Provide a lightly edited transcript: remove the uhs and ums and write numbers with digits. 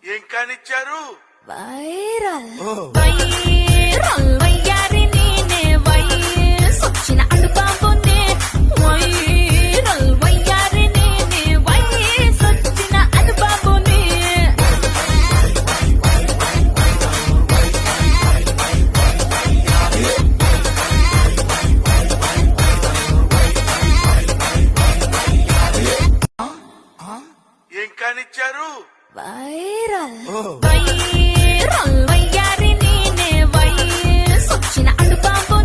ఏం కానిచ్చారు? Viral viral వయ్యారి నేనే వయసొచ్చిన అడుబాబునే వైరల్ వయ్యారి నేనే వయసొచ్చిన అడుబాబునే ఏం కానిచ్చారు? వైరల్ వైరల్ వయ్యారి నేనే వయసొచ్చిన అడుబాబు